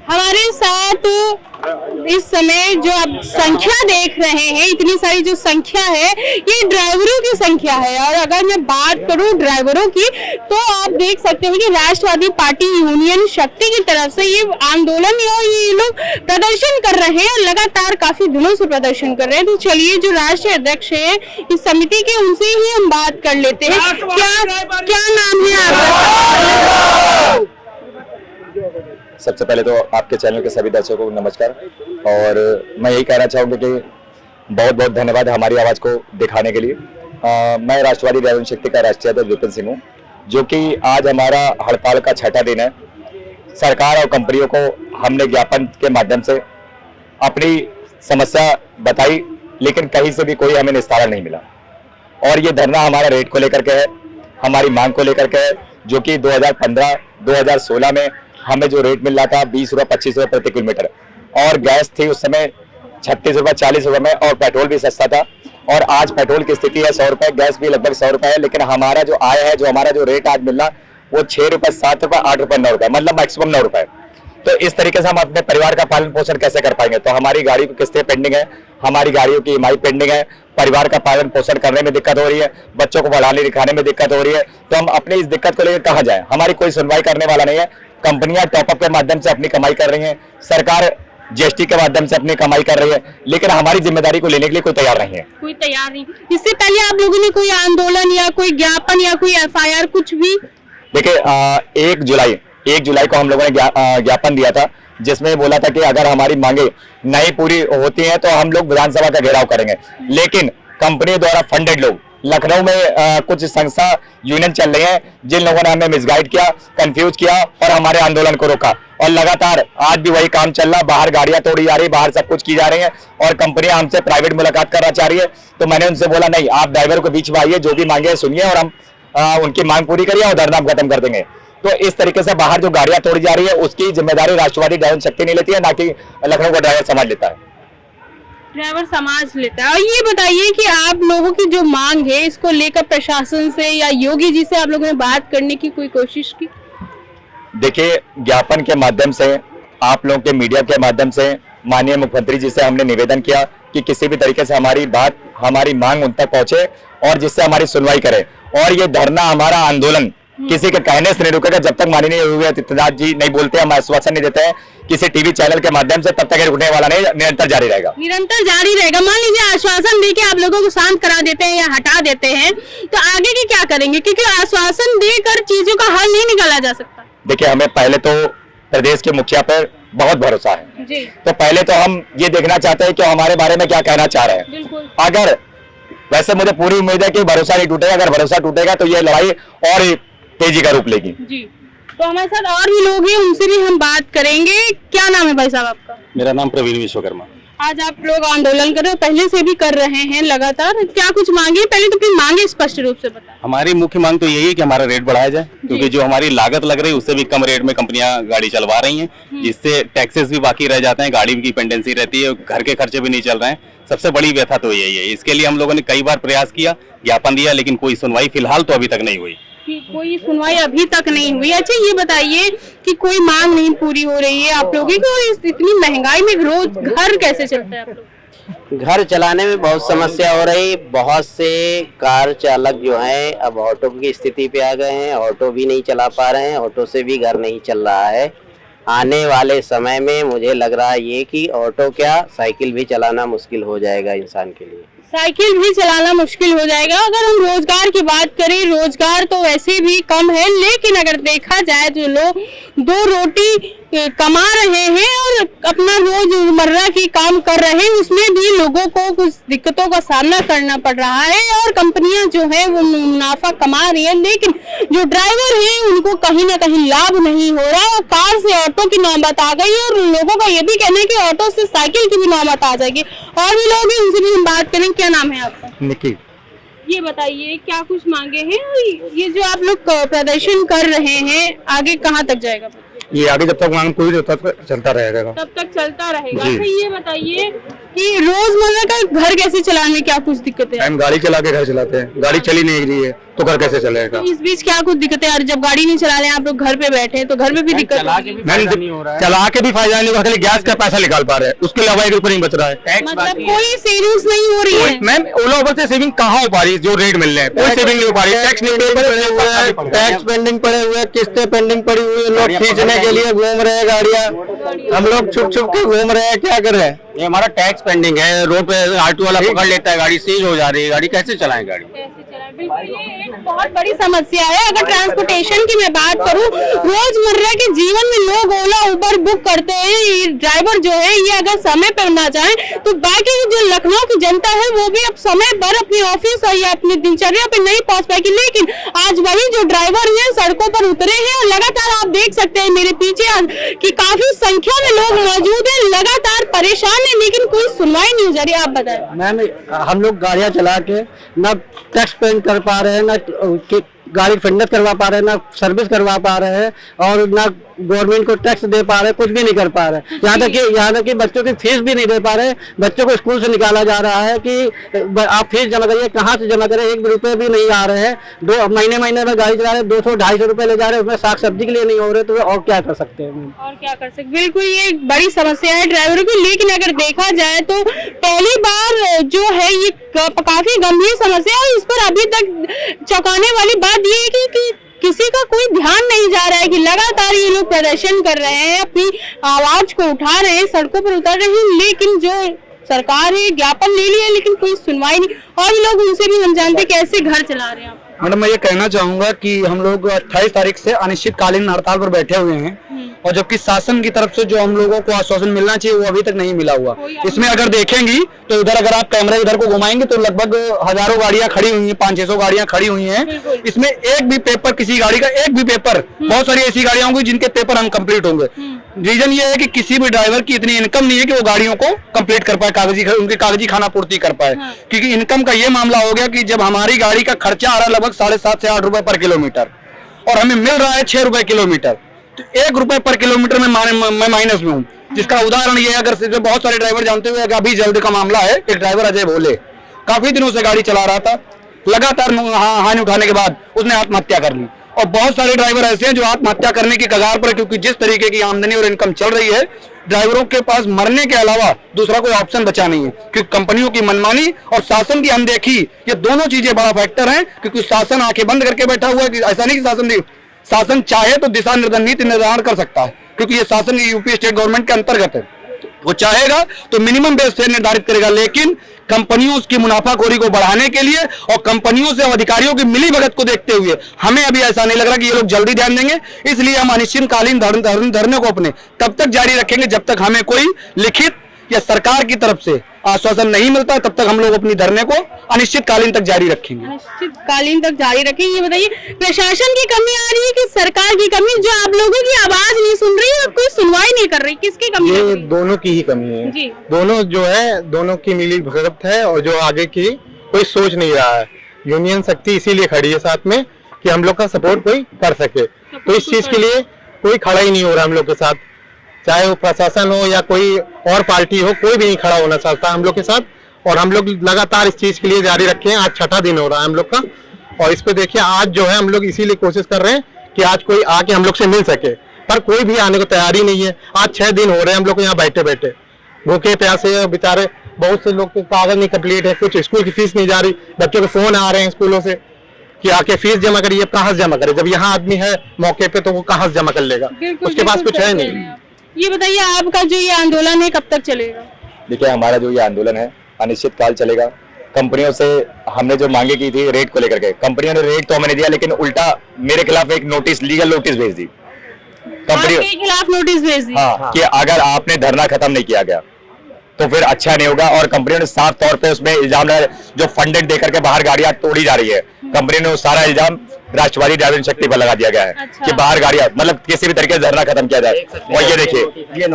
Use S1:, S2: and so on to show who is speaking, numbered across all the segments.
S1: हमारे साथ इस समय जो आप संख्या देख रहे हैं, इतनी सारी जो संख्या है, ये ड्राइवरों की संख्या है। और अगर मैं बात करूं ड्राइवरों की, तो आप देख सकते हैं कि राष्ट्रवादी पार्टी यूनियन शक्ति की तरफ से ये आंदोलन और ये लोग प्रदर्शन कर रहे हैं, लगातार काफी दिनों से प्रदर्शन कर रहे हैं। तो चलिए जो राष्ट्रीय अध्यक्ष है इस समिति के, उनसे ही हम बात कर लेते हैं। क्या नाम है आपका?
S2: सबसे पहले तो आपके चैनल के सभी दर्शकों को नमस्कार, और मैं यही कहना चाहूँगा कि बहुत बहुत धन्यवाद हमारी आवाज़ को दिखाने के लिए। मैं राष्ट्रवादी ड्राइवर शक्ति का राष्ट्रीय अध्यक्ष विपिन सिंह हूँ, जो कि आज हमारा हड़ताल का छठा दिन है। सरकार और कंपनियों को हमने ज्ञापन के माध्यम से अपनी समस्या बताई, लेकिन कहीं से भी कोई हमें निस्तारण नहीं मिला। और ये धरना हमारा रेट को लेकर के है, हमारी मांग को लेकर के है, जो कि 2015-2016 में हमें जो रेट मिल रहा था 20 रुपये 25 रुपये प्रति किलोमीटर, और गैस थी उस समय 36 रुपये 40 रुपये में, और पेट्रोल भी सस्ता था। और आज पेट्रोल की स्थिति है 100 रुपये, गैस भी लगभग 100 रुपये है, लेकिन हमारा जो आय है, जो हमारा जो रेट आज मिल रहा वो 6 रुपये 7 रुपये 8 रुपये 9 रुपये, मतलब मैक्सिमम 9 रुपये। तो इस तरीके से हम अपने परिवार का पालन पोषण कैसे कर पाएंगे? तो हमारी गाड़ी की किस्तें पेंडिंग है, हमारी गाड़ियों की ईएमआई पेंडिंग है, परिवार का पालन पोषण करने में दिक्कत हो रही है, बच्चों को पढ़ाने लिखाने में दिक्कत हो रही है। तो हम अपनी इस दिक्कत को लेकर कहाँ जाए? हमारी कोई सुनवाई करने वाला नहीं है। कंपनियां टॉपअप के माध्यम से अपनी कमाई कर रही हैं, सरकार जीएसटी के माध्यम से अपनी कमाई कर रही है, लेकिन हमारी जिम्मेदारी को लेने के लिए कोई तैयार नहीं है।
S1: कोई तैयार नहीं। इससे पहले आप लोगों ने कोई आंदोलन या कोई ज्ञापन या कोई एफआईआर कुछ भी?
S2: देखिए 1 जुलाई को हम लोगों ने ज्ञापन दिया था, जिसमें बोला था कि अगर हमारी मांगे नहीं पूरी होती हैं तो हम लोग विधानसभा का घेराव करेंगे। लेकिन कंपनी द्वारा फंडेड लोग लखनऊ में कुछ संस्था यूनियन चल रही है, जिन लोगों ने हमें मिसगाइड किया, कंफ्यूज किया और हमारे आंदोलन को रोका। और लगातार आज भी वही काम चल रहा, बाहर गाड़ियां तोड़ी जा रही, बाहर सब कुछ की जा रही है, और कंपनियां हमसे प्राइवेट मुलाकात करना चाह रही है। तो मैंने उनसे बोला नहीं, आप ड्राइवर को बीच में आइए, जो भी मांगे सुनिए और हम उनकी मांग पूरी करिए और धरना खत्म कर देंगे। तो इस तरीके से बाहर जो गाड़ियां तोड़ी जा रही है, उसकी जिम्मेदारी राष्ट्रवादी ड्राइवर शक्ति नहीं लेती है, ना कि लखनऊ का ड्राइवर समाज लेता है।
S1: ड्राइवर समाज लेता है। और ये बताइए कि आप लोगों की जो मांग है, इसको लेकर प्रशासन से या योगी जी से आप लोगों ने बात करने की कोई कोशिश की?
S2: देखिए, ज्ञापन के माध्यम से, आप लोगों के मीडिया के माध्यम से माननीय मुख्यमंत्री जी से हमने निवेदन किया कि किसी भी तरीके से हमारी बात, हमारी मांग उन तक पहुंचे और जिससे हमारी सुनवाई करे। और ये धरना, हमारा आंदोलन किसी के कहने से नहीं रुकेगा जब तक माननीय योगी आदित्यनाथ जी नहीं बोलते, हम आश्वासन नहीं देते हैं किसी टीवी चैनल के माध्यम से, तब तक ये रुकने वाला नहीं, निरंतर जारी रहेगा।
S1: निरंतर जारी रहेगा। मान लीजिए आश्वासन देके आप लोगों को शांत करा देते हैं या हटा देते हैं, तो आगे की क्या करेंगे? क्योंकि आश्वासन देकर चीजों का हल नहीं निकाला जा सकता।
S2: देखिए, हमें पहले तो प्रदेश के मुखिया पर बहुत भरोसा है जी। तो पहले तो हम ये देखना चाहते हैं कि हमारे बारे में क्या कहना चाह रहे हैं। अगर वैसे मुझे पूरी उम्मीद है कि भरोसा नहीं टूटेगा, अगर भरोसा टूटेगा तो ये लड़ाई और तेजी का रूप लेगी जी।
S1: तो हमारे साथ और भी लोग हैं, उनसे भी हम बात करेंगे। क्या नाम है भाई साहब आपका?
S3: मेरा नाम प्रवीण विश्वकर्मा।
S1: आज आप लोग आंदोलन कर रहे हो, पहले से भी कर रहे हैं लगातार, क्या कुछ मांगे? पहले तो अपनी मांगे स्पष्ट रूप से बताएं।
S3: हमारी मुख्य मांग तो यही है कि हमारा रेट बढ़ाया जाए, क्योंकि जो हमारी लागत लग रही है उससे भी कम रेट में कंपनियां गाड़ी चलवा रही हैं, जिससे टैक्सेस भी बाकी रह जाते हैं, गाड़ी की पेंडेंसी रहती है, घर के खर्चे भी नहीं चल रहे हैं। सबसे बड़ी व्यथा तो यही है। इसके लिए हम लोगों ने कई बार प्रयास किया, ज्ञापन दिया, लेकिन कोई सुनवाई फिलहाल तो अभी तक नहीं हुई।
S1: कोई सुनवाई अभी तक नहीं हुई। अच्छा, ये बताइए कि कोई मांग नहीं पूरी हो रही है आप लोगों की, और इतनी महंगाई में रोज घर कैसे चलता है आप लोग?
S4: घर चलाने में बहुत समस्या हो रही। बहुत से कार चालक जो हैं अब ऑटो की स्थिति पे आ गए हैं, ऑटो भी नहीं चला पा रहे हैं, ऑटो से भी घर नहीं चल रहा है। आने वाले समय में मुझे लग रहा है ये कि ऑटो क्या, साइकिल भी चलाना मुश्किल हो जाएगा इंसान के लिए।
S1: साइकिल भी चलाना मुश्किल हो जाएगा। अगर हम रोजगार की बात करें, रोजगार तो वैसे भी कम है, लेकिन अगर देखा जाए तो लोग 2 रोटी कमा रहे हैं और अपना रोजमर्रा की काम कर रहे हैं, उसमें भी लोगों को कुछ दिक्कतों का सामना करना पड़ रहा है। और कंपनियां जो है वो मुनाफा कमा रही है, लेकिन जो ड्राइवर हैं उनको कहीं ना कहीं लाभ नहीं हो रहा। और कार से ऑटो की नौबत आ गई, और लोगों का ये भी कहना है कि ऑटो से साइकिल की भी नौबत आ जाएगी। और भी लोग हैं, उनसे भी हम बात करें। क्या नाम है आपका?
S2: निखिल।
S1: ये बताइए क्या कुछ मांगे हैं? ये जो आप लोग प्रदर्शन कर रहे हैं, आगे कहाँ तक जाएगा?
S2: ये आगे जब तक मांग पूरी तब तक चलता रहेगा।
S1: तब तक चलता रहेगा। अच्छा, ये बताइए कि रोजमर्रा का घर कैसे चलाने में क्या कुछ दिक्कतें हैं?
S5: हम गाड़ी चला के घर चलाते हैं, गाड़ी चली नहीं रही है तो घर कैसे चलेगा?
S1: इस बीच क्या कुछ दिक्कतें आ रही? जब गाड़ी नहीं चला रहे हैं आप लोग, घर पे बैठे हैं, तो घर में भी दिक्कत होगी।
S5: चला के भी फायदा नहीं होगा, खाली गैस का पैसा निकाल पा रहे हैं, उसके अलावा 1 रुपया नहीं बच रहा है।
S1: मतलब कोई सेविंग्स नहीं हो रही है।
S5: मैम ओला उबर से सेविंग कहाँ हो पा रही है? जो रेट मिल रहे हैं कोई सेविंग नहीं हो पा रही है। टैक्स नहीं पड़े हुए हैं, टैक्स पेंडिंग पड़े हुए हैं, किस्तें पेंडिंग पड़ी हुई है, लोग खींचने के लिए घूम रहे हैं गाड़ियाँ, हम लोग छुप छुप के घूम रहे हैं, क्या कर रहे हैं? ये हमारा टैक्स पेंडिंग है, रोड पे ऑटो वाला पकड़ लेता है, गाड़ी सीज हो जा रही है, गाड़ी कैसे चलाएं गाड़ी?
S1: बिल्कुल, ये एक बहुत बड़ी समस्या है। अगर ट्रांसपोर्टेशन की मैं बात करूं, रोजमर्रा के जीवन में लोग ओला उबर बुक करते हैं, ड्राइवर जो है ये अगर समय पर ना जाए तो बाकी जो लखनऊ की जनता है वो भी अब समय पर अपने ऑफिस या अपनी दिनचर्या पे नहीं पहुंच पाएगी। लेकिन आज वही जो ड्राइवर हैं सड़कों पर उतरे हैं और लगातार आप देख सकते हैं मेरे पीछे कि काफी संख्या में लोग मौजूद है, लगातार परेशान है, लेकिन कोई सुनवाई नहीं हो जा रही। आप बताएं।
S5: मैम हम लोग गाड़ियाँ चला के ना टैक्स पे कर पा रहे हैं, ना गाड़ी फिटनेस करवा पा रहे हैं, ना सर्विस करवा पा रहे हैं, और ना गवर्नमेंट को टैक्स दे पा रहे हैं, कुछ भी नहीं कर पा रहे हैं। यहाँ तक कि बच्चों की फीस भी नहीं दे पा रहे। बच्चों को स्कूल से निकाला जा रहा है कि आप फीस जमा करिए, कहाँ से जमा करें? 1 रुपये भी नहीं आ रहे हैं। 2 महीने में गाड़ी चला रहे हैं, 200-250 रुपए ले जा रहे हैं, उसमें साग सब्जी के लिए नहीं हो रहे, तो और क्या कर सकते हैं?
S1: और क्या कर सकते? बिल्कुल, ये एक बड़ी समस्या है ड्राइवरों की। लेकिन अगर देखा जाए तो पहली बार जो है ये काफी गंभीर समस्या है। इस पर अभी तक चौंकाने वाली बात ये है कि किसी का कोई ध्यान नहीं जा रहा है कि लगातार ये लोग प्रदर्शन कर रहे हैं, अपनी आवाज को उठा रहे हैं, सड़कों पर उतर रहे हैं, लेकिन जो सरकार है ज्ञापन ले लिया लेकिन कोई सुनवाई नहीं। और लोग उनसे भी हम जानते कैसे घर चला रहे हैं आप।
S5: मैडम मैं ये कहना चाहूंगा कि हम लोग 28 तारीख से अनिश्चितकालीन हड़ताल पर बैठे हुए हैं, और जबकि शासन की तरफ से जो हम लोगों को आश्वासन मिलना चाहिए वो अभी तक नहीं मिला हुआ। इसमें अगर देखेंगी तो इधर अगर आप कैमरा इधर को घुमाएंगे तो लगभग हजारों गाड़ियां खड़ी हुई हैं, 500-600 गाड़ियां खड़ी हुई हैं। इसमें एक भी पेपर, किसी गाड़ी का एक भी पेपर, बहुत सारी ऐसी गाड़ियां होंगी जिनके पेपर अनकम्प्लीट होंगे। रीजन ये है कि किसी भी ड्राइवर की इतनी इनकम नहीं है कि वो गाड़ियों को कंप्लीट कर पाए, उनकी कागजी खाना पूर्ति कर पाए। क्योंकि इनकम का ये मामला हो गया कि जब हमारी गाड़ी का खर्चा आ रहा है लगभग 7.5 से 8 रुपए पर किलोमीटर, और हमें मिल रहा है 6 रुपए किलोमीटर, तो 1 रुपए पर किलोमीटर में मैं माइनस में हूँ। जिसका उदाहरण ये, अगर बहुत सारे ड्राइवर जानते हुए अभी जल्द का मामला है, एक ड्राइवर अजय भोले काफी दिनों से गाड़ी चला रहा था, लगातार हानि उठाने के बाद उसने आत्महत्या कर ली। और बहुत सारे ड्राइवर ऐसे हैं जो आत्महत्या करने की कगार पर, क्योंकि जिस तरीके की आमदनी और इनकम चल रही है, ड्राइवरों के पास मरने के अलावा दूसरा कोई ऑप्शन बचा नहीं है। क्योंकि कंपनियों की मनमानी और शासन की अनदेखी, ये दोनों चीजें बड़ा फैक्टर हैं। क्योंकि शासन आंखें बंद करके बैठा हुआ है कि ऐसा नहीं कि शासन चाहे तो दिशा नीति निर्धारण कर सकता है, क्योंकि ये शासन यूपी स्टेट गवर्नमेंट के अंतर्गत है। वो चाहेगा तो मिनिमम बेस फेयर निर्धारित करेगा, लेकिन कंपनियों की मुनाफाखोरी को बढ़ाने के लिए और कंपनियों से अधिकारियों की मिलीभगत को देखते हुए हमें अभी ऐसा नहीं लग रहा कि ये लोग जल्दी ध्यान देंगे। इसलिए हम अनिश्चितकालीन धरने को अपने तब तक जारी रखेंगे जब तक हमें कोई लिखित या सरकार की तरफ से आश्वासन नहीं मिलता, तब तक हम लोग अपनी धरने को अनिश्चितकालीन तक जारी रखेंगे।
S1: अनिश्चितकालीन तक जारी रखेंगे। ये बताइए, प्रशासन की कमी आ रही है कि सरकार की कमी, जो आप लोगों की आवाज नहीं सुन रही है, कोई सुनवाई नहीं कर रही, किसकी कमी?
S5: ये दोनों की ही कमी है जी। दोनों जो है, दोनों की मिली भगत है, और जो आगे की कोई सोच नहीं रहा है। यूनियन शक्ति इसीलिए खड़ी है साथ में कि हम लोग का सपोर्ट कोई कर सके, तो इस चीज के लिए कोई खड़ा ही नहीं हो रहा हम लोग के साथ, चाहे वो प्रशासन हो या कोई और पार्टी हो, कोई भी नहीं खड़ा होना चाहता हम लोग के साथ। और हम लोग लगातार इस चीज के लिए जारी रखे हैं। आज 6ठा दिन हो रहा है हम लोग का, और इस पे देखिए आज जो है हम लोग इसीलिए कोशिश कर रहे हैं कि आज कोई आके हम लोग से मिल सके, पर कोई भी आने को तैयार ही नहीं है। आज 6 दिन हो रहे हैं हम लोग यहाँ बैठे बैठे भूखे प्यासे, बेचारे बहुत से लोग के कागज नहीं कंप्लीट है, कुछ स्कूल की फीस नहीं जा रही, बच्चों के फोन आ रहे हैं स्कूलों से कि आके फीस जमा करिए। कहाँ से जमा करे? जब यहाँ आदमी है मौके पे तो वो कहाँ से जमा कर लेगा? उसके पास कुछ है नहीं।
S1: ये बताइए, आपका जो ये आंदोलन है कब तक चलेगा?
S2: देखिए, हमारा जो ये आंदोलन है अनिश्चित काल चलेगा। कंपनियों से हमने जो मांगे की थी रेट को लेकर के, कंपनियों ने रेट तो हमें नहीं दिया, लेकिन उल्टा मेरे खिलाफ एक नोटिस, लीगल नोटिस भेज दी। कंपनी
S1: के खिलाफ नोटिस भेज दी?
S2: हाँ, कि अगर आपने धरना खत्म नहीं किया गया तो फिर अच्छा नहीं होगा। और कंपनियों ने साफ तौर पे उसमें इल्जाम लगाया, जो फंडेड देकर के बाहर गाड़ियां तोड़ी जा रही है, कंपनी ने सारा इल्जाम राष्ट्रवादी ड्राइवर शक्ति पर लगा दिया गया है
S1: अच्छा।
S2: कि बाहर गाड़ियां मतलब किसी भी तरीके से धरना खत्म किया जाए। और ये देखिए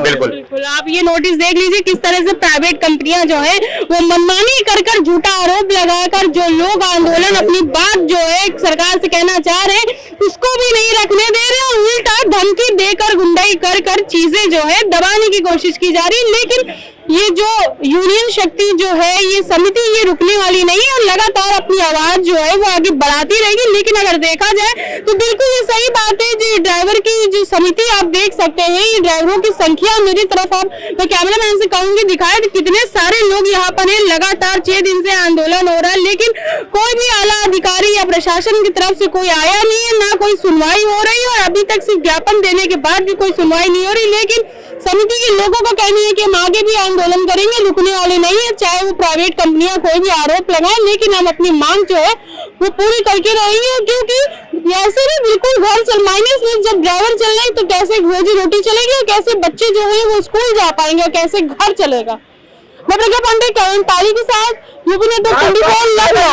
S2: बिल्कुल
S1: बिल्कुल आप ये नोटिस देख लीजिए किस तरह से प्राइवेट कंपनियां जो है वो मनमानी कर झूठा आरोप लगाकर जो लोग आंदोलन अपनी बात जो है सरकार से कहना चाह रहे हैं उसको भी नहीं रखने दे रहे और उल्टा धमकी देकर गुंडाई कर चीजें जो है दबाने की कोशिश की जा रही है। लेकिन ये जो यूनियन शक्ति जो है ये समिति ये रुकने वाली नहीं है और लगातार अपनी आवाज जो है वो आगे बढ़ाती रहेगी। लेकिन अगर देखा जाए तो बिल्कुल ये सही बात है जो ड्राइवर की जो समिति आप देख सकते हैं ये ड्राइवरों की संख्या मेरी तरफ आप मैं कैमरामैन से कहूंगी दिखाए तो कितने सारे लोग यहाँ पर है। लगातार 6 दिन से आंदोलन हो रहा है लेकिन कोई भी आला अधिकारी या प्रशासन की तरफ से कोई आया नहीं है, ना कोई सुनवाई हो रही है और अभी तक सिर्फ ज्ञापन देने के बाद भी कोई सुनवाई नहीं हो रही। लेकिन समिति के लोगों का कहना है कि हम आगे भी आंदोलन करेंगे, रुकने वाले नहीं है, चाहे वो प्राइवेट कंपनियां कोई भी आरोप लगाएं, लेकिन हम अपनी मांग जो है वो पूरी करके रहेंगे। क्योंकि ऐसे भी बिल्कुल घर चल माइनस में जब ड्राइवर चल रहे हैं तो कैसे रोजी रोटी चलेगी और कैसे बच्चे जो है वो स्कूल जा पाएंगे और कैसे घर चलेगा। मैं प्रज्ञा पांडे करण ताली के साथ यूपी नेटवर्क 24 लखनऊ।